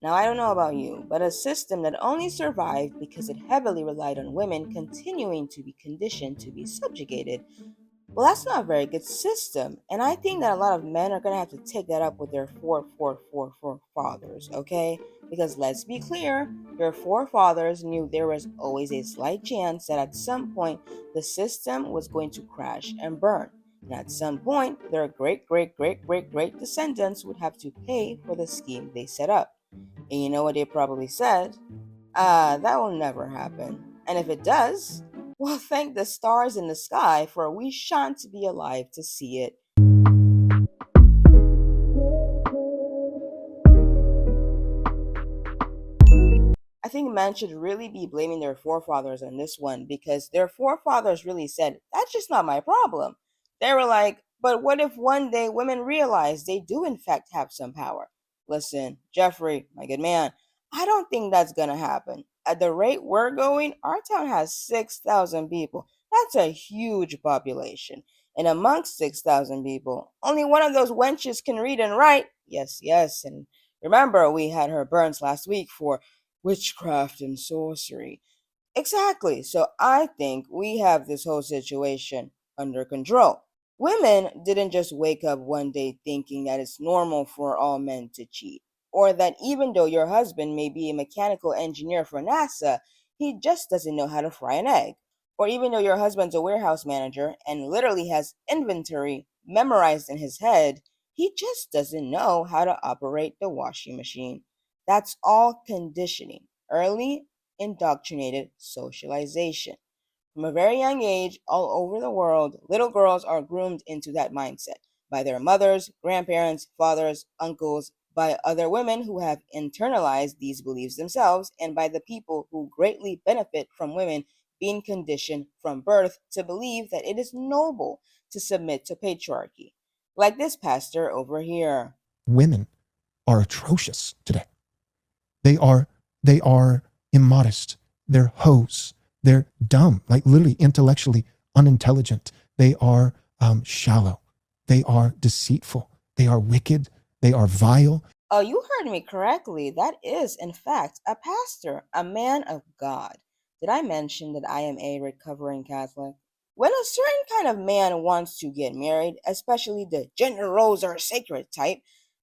Now, I don't know about you, but a system that only survived because it heavily relied on women continuing to be conditioned to be subjugated, well, that's not a very good system. And I think that a lot of men are going to have to take that up with their forefathers, okay? Because let's be clear, your forefathers knew there was always a slight chance that at some point the system was going to crash and burn. And at some point, their great, great, great, great, great descendants would have to pay for the scheme they set up. And you know what they probably said? That will never happen. And if it does, well, thank the stars in the sky, for we shan't be alive to see it. I think men should really be blaming their forefathers on this one because their forefathers really said, that's just not my problem. They were like, but what if one day women realize they do, in fact, have some power? Listen, Jeffrey, my good man, I don't think that's going to happen. At the rate we're going, our town has 6,000 people. That's a huge population. And amongst 6,000 people, only one of those wenches can read and write. Yes, yes. And remember, we had her burns last week for witchcraft and sorcery. Exactly. So I think we have this whole situation under control. Women didn't just wake up one day thinking that it's normal for all men to cheat, or that even though your husband may be a mechanical engineer for NASA, he just doesn't know how to fry an egg. Or even though your husband's a warehouse manager and literally has inventory memorized in his head, he just doesn't know how to operate the washing machine. That's all conditioning, early indoctrinated socialization. From a very young age, all over the world, little girls are groomed into that mindset by their mothers, grandparents, fathers, uncles, by other women who have internalized these beliefs themselves, and by the people who greatly benefit from women being conditioned from birth to believe that it is noble to submit to patriarchy. Like this pastor over here. Women are atrocious today. They are immodest. They're hoes. They're dumb, like literally intellectually unintelligent. They are shallow. They are deceitful. They are wicked. They are vile. Oh, you heard me correctly. That is, in fact, a pastor, a man of God. Did I mention that I am a recovering Catholic? When a certain kind of man wants to get married, especially the gender roles are sacred type,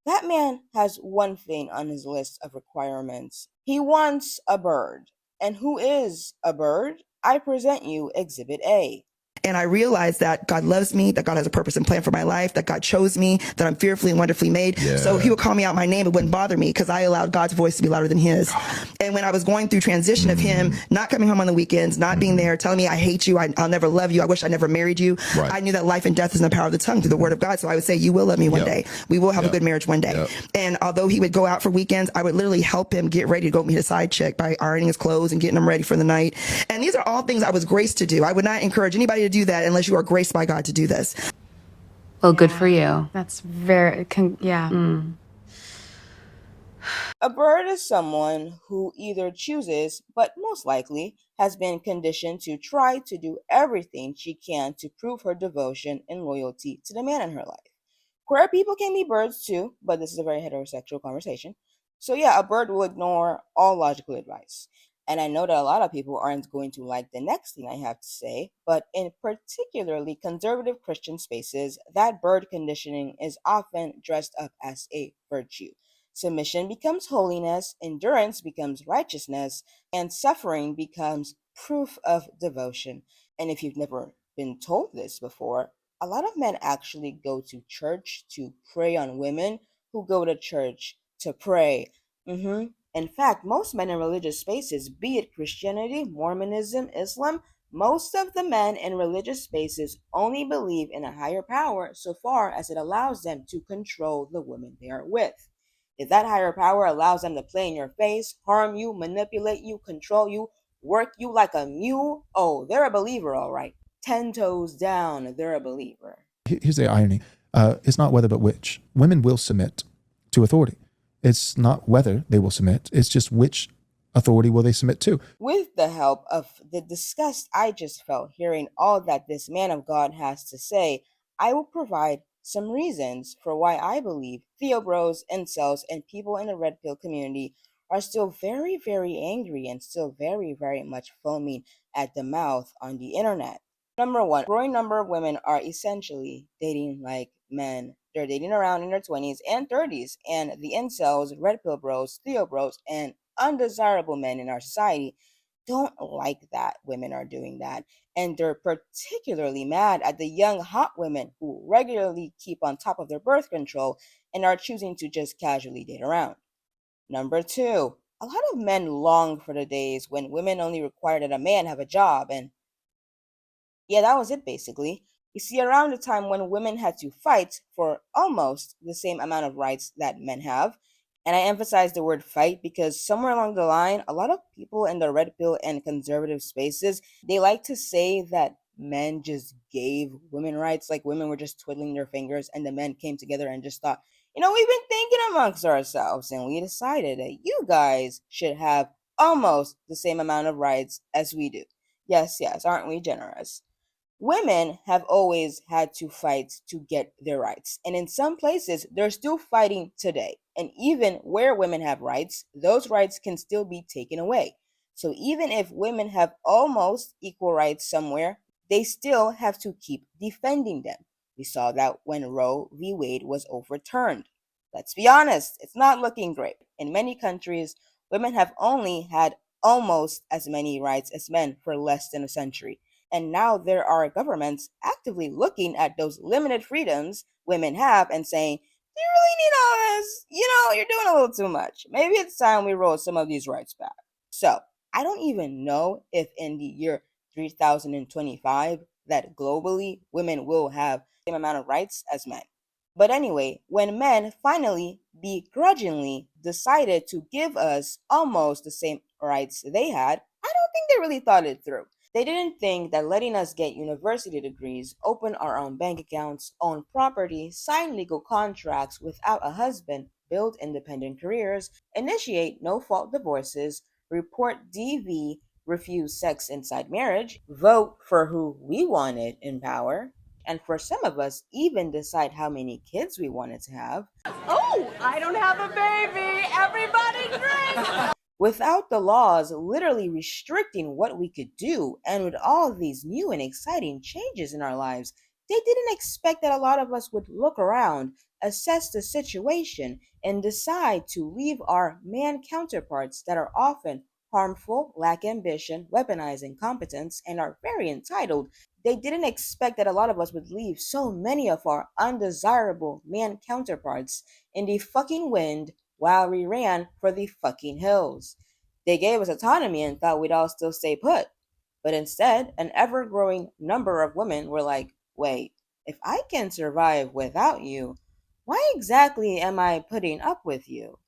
that man has one thing on his list of requirements. He wants a bird. And who is a bird? I present you Exhibit A. And I realized that God loves me, that God has a purpose and plan for my life, that God chose me, that I'm fearfully and wonderfully made. Yeah. So he would call me out my name. It wouldn't bother me because I allowed God's voice to be louder than his. And when I was going through transition of him not coming home on the weekends, not being there, telling me I hate you, I'll never love you, I wish I never married you. Right. I knew that life and death is in the power of the tongue through the word of God. So I would say, you will love me one day. We will have a good marriage one day. And although he would go out for weekends, I would literally help him get ready to go meet a side chick by ironing his clothes and getting him ready for the night. And these are all things I was graced to do. I would not encourage anybody to do that unless you are graced by God to do this. Well, good for you. That's very, yeah. A bird is someone who either chooses, but most likely has been conditioned to try to do everything she can to prove her devotion and loyalty to the man in her life. Queer people can be birds too, but this is a very heterosexual conversation. So, yeah, a bird will ignore all logical advice. And I know that a lot of people aren't going to like the next thing I have to say, but in particularly conservative Christian spaces, that bird conditioning is often dressed up as a virtue. Submission becomes holiness, endurance becomes righteousness, and suffering becomes proof of devotion. And if you've never been told this before, a lot of men actually go to church to prey on women who go to church to pray. In fact, most men in religious spaces, be it Christianity, Mormonism, Islam, most of the men in religious spaces only believe in a higher power so far as it allows them to control the women they are with. If that higher power allows them to play in your face, harm you, manipulate you, control you, work you like a mule, oh, they're a believer, all right. 10 toes down, they're a believer. Here's the irony. It's not whether but which. Women will submit to authority. It's not whether they will submit. It's just which authority will they submit to. With the help of the disgust I just felt hearing all that this man of God has to say, I will provide some reasons for why I believe theobros, incels, and people in the red pill community are still very, very angry and still very, very much foaming at the mouth on the internet. Number one, a growing number of women are essentially dating like men. They're dating around in their 20s and 30s, and the incels, red pill bros, theo bros, and undesirable men in our society don't like that women are doing that. And they're particularly mad at the young, hot women who regularly keep on top of their birth control and are choosing to just casually date around. Number two, a lot of men long for the days when women only require that a man have a job and yeah, that was it basically. You see, around the time when women had to fight for almost the same amount of rights that men have, and I emphasize the word fight because somewhere along the line, a lot of people in the red pill and conservative spaces, they like to say that men just gave women rights, like women were just twiddling their fingers, and the men came together and just thought, we've been thinking amongst ourselves, and we decided that you guys should have almost the same amount of rights as we do. Yes, yes, aren't we generous? Women have always had to fight to get their rights. And in some places, they're still fighting today. And even where women have rights, those rights can still be taken away. So even if women have almost equal rights somewhere, they still have to keep defending them. We saw that when Roe v. Wade was overturned. Let's be honest, it's not looking great. In many countries, women have only had almost as many rights as men for less than a century. And now there are governments actively looking at those limited freedoms women have and saying, do you really need all this? You're doing a little too much. Maybe it's time we roll some of these rights back. So, I don't even know if in the year 3025 that globally women will have the same amount of rights as men. But anyway, when men finally begrudgingly decided to give us almost the same rights they had, I don't think they really thought it through. They didn't think that letting us get university degrees, open our own bank accounts, own property, sign legal contracts without a husband, build independent careers, initiate no fault divorces, report DV, refuse sex inside marriage, vote for who we wanted in power, and for some of us, even decide how many kids we wanted to have. Oh, I don't have a baby. Everybody drink. Without the laws literally restricting what we could do, and with all these new and exciting changes in our lives, they didn't expect that a lot of us would look around, assess the situation, and decide to leave our man counterparts that are often harmful, lack ambition, weaponize incompetence, and are very entitled. They didn't expect that a lot of us would leave so many of our undesirable man counterparts in the fucking wind while we ran for the fucking hills. They gave us autonomy and thought we'd all still stay put. But instead, an ever growing number of women were like, wait, if I can survive without you, why exactly am I putting up with you?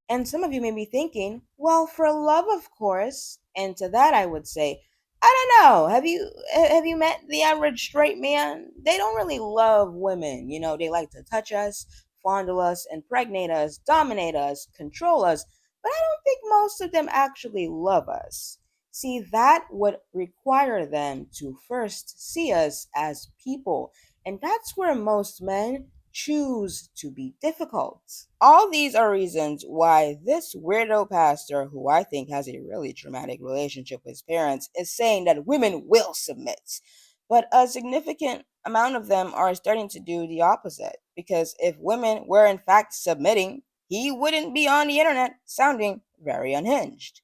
And some of you may be thinking, well, for love, of course. And to that, I would say, I don't know. Have you met the average straight man? They don't really love women. They like to touch us, fondle us, impregnate us, dominate us, control us. But I don't think most of them actually love us. See, that would require them to first see us as people. And that's where most men choose to be difficult. All these are reasons why this weirdo pastor, who I think has a really traumatic relationship with his parents, is saying that women will submit. But a significant amount of them are starting to do the opposite. Because if women were in fact submitting, he wouldn't be on the internet sounding very unhinged.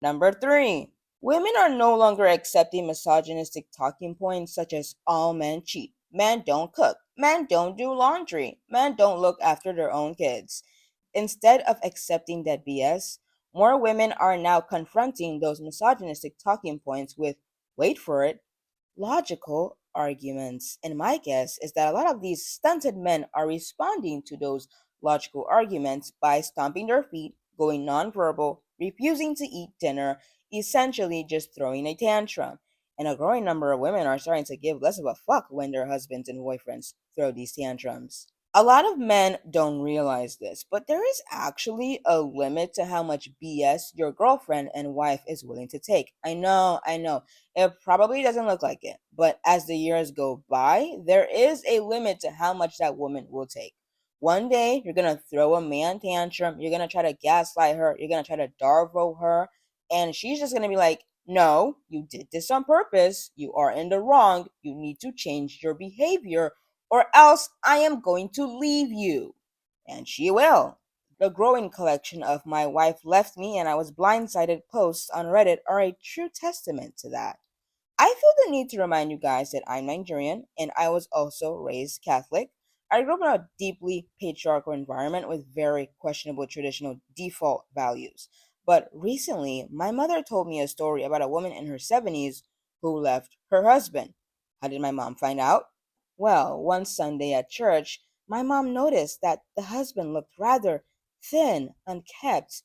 Number three, women are no longer accepting misogynistic talking points such as all men cheat, men don't cook, men don't do laundry, men don't look after their own kids. Instead of accepting that BS, more women are now confronting those misogynistic talking points with, wait for it, logical arguments. And my guess is that a lot of these stunted men are responding to those logical arguments by stomping their feet, going nonverbal, refusing to eat dinner, essentially just throwing a tantrum. And a growing number of women are starting to give less of a fuck when their husbands and boyfriends throw these tantrums. A lot of men don't realize this, but there is actually a limit to how much BS your girlfriend and wife is willing to take. I know. It probably doesn't look like it, but as the years go by, there is a limit to how much that woman will take. One day, you're gonna throw a man tantrum, you're gonna try to gaslight her, you're gonna try to darvo her, and she's just gonna be like, no, you did this on purpose. You are in the wrong. You need to change your behavior or else I am going to leave you. And she will. The growing collection of My Wife Left Me and I Was Blindsided posts on Reddit are a true testament to that. I feel the need to remind you guys that I'm Nigerian and I was also raised Catholic. I grew up in a deeply patriarchal environment with very questionable traditional default values. But recently, my mother told me a story about a woman in her 70s who left her husband. How did my mom find out? Well, one Sunday at church, my mom noticed that the husband looked rather thin, unkempt,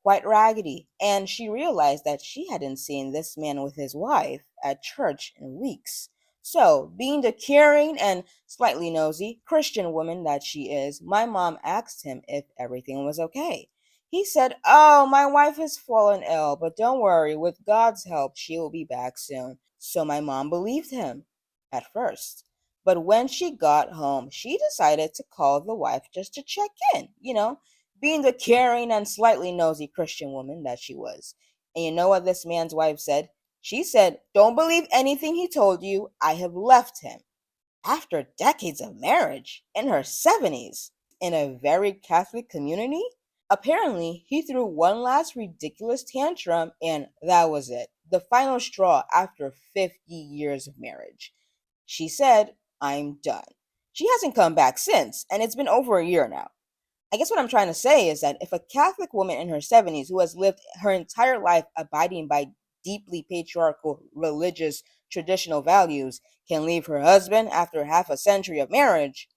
quite raggedy, and she realized that she hadn't seen this man with his wife at church in weeks. So, being the caring and slightly nosy Christian woman that she is, my mom asked him if everything was okay. He said, oh, my wife has fallen ill, but don't worry, with God's help, she will be back soon. So my mom believed him at first. But when she got home, she decided to call the wife just to check in, being the caring and slightly nosy Christian woman that she was. And you know what this man's wife said? She said, don't believe anything he told you. I have left him. After decades of marriage, in her 70s, in a very Catholic community, apparently he threw one last ridiculous tantrum and that was it. The final straw after 50 years of marriage. She said, I'm done. She hasn't come back since, and it's been over a year now. I guess what I'm trying to say is that if a Catholic woman in her 70s who has lived her entire life abiding by deeply patriarchal religious traditional values can leave her husband after half a century of marriage,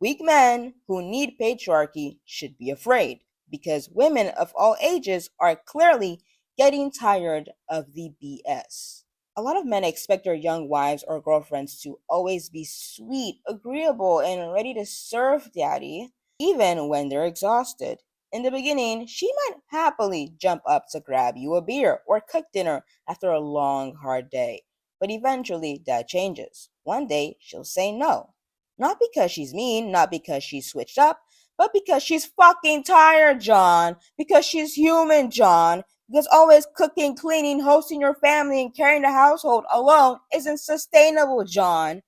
weak men who need patriarchy should be afraid because women of all ages are clearly getting tired of the BS. A lot of men expect their young wives or girlfriends to always be sweet, agreeable, and ready to serve daddy, even when they're exhausted. In the beginning, she might happily jump up to grab you a beer or cook dinner after a long, hard day. But eventually, that changes. One day, she'll say no. Not because she's mean, not because she's switched up, but because she's fucking tired, John. Because she's human, John. Because always cooking, cleaning, hosting your family, and carrying the household alone isn't sustainable, John.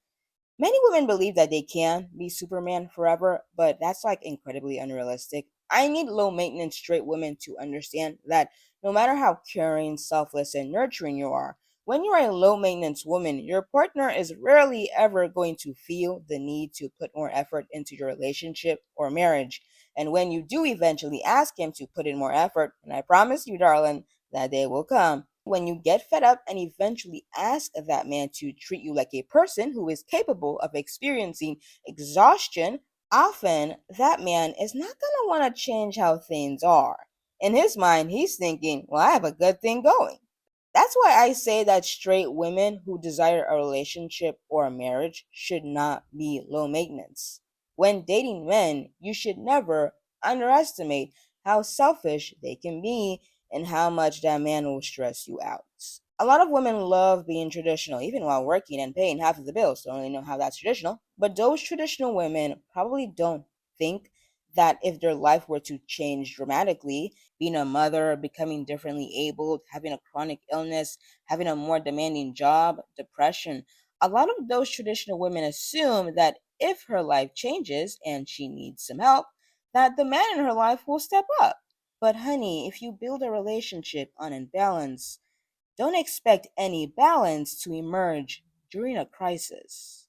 Many women believe that they can be Superman forever, but that's like incredibly unrealistic. I need low maintenance straight women to understand that no matter how caring, selfless, and nurturing you are, when you're a low maintenance woman, your partner is rarely ever going to feel the need to put more effort into your relationship or marriage. And when you do eventually ask him to put in more effort, and I promise you, darling, that day will come, when you get fed up and eventually ask that man to treat you like a person who is capable of experiencing exhaustion, often that man is not going to want to change how things are. In his mind, he's thinking, well, I have a good thing going. That's why I say that straight women who desire a relationship or a marriage should not be low maintenance. When dating men, you should never underestimate how selfish they can be and how much that man will stress you out. A lot of women love being traditional, even while working and paying half of the bills. Don't really know how that's traditional. But those traditional women probably don't think that if their life were to change dramatically, being a mother, becoming differently abled, having a chronic illness, having a more demanding job, depression, a lot of those traditional women assume that if her life changes and she needs some help, that the man in her life will step up. But honey, if you build a relationship on imbalance, don't expect any balance to emerge during a crisis.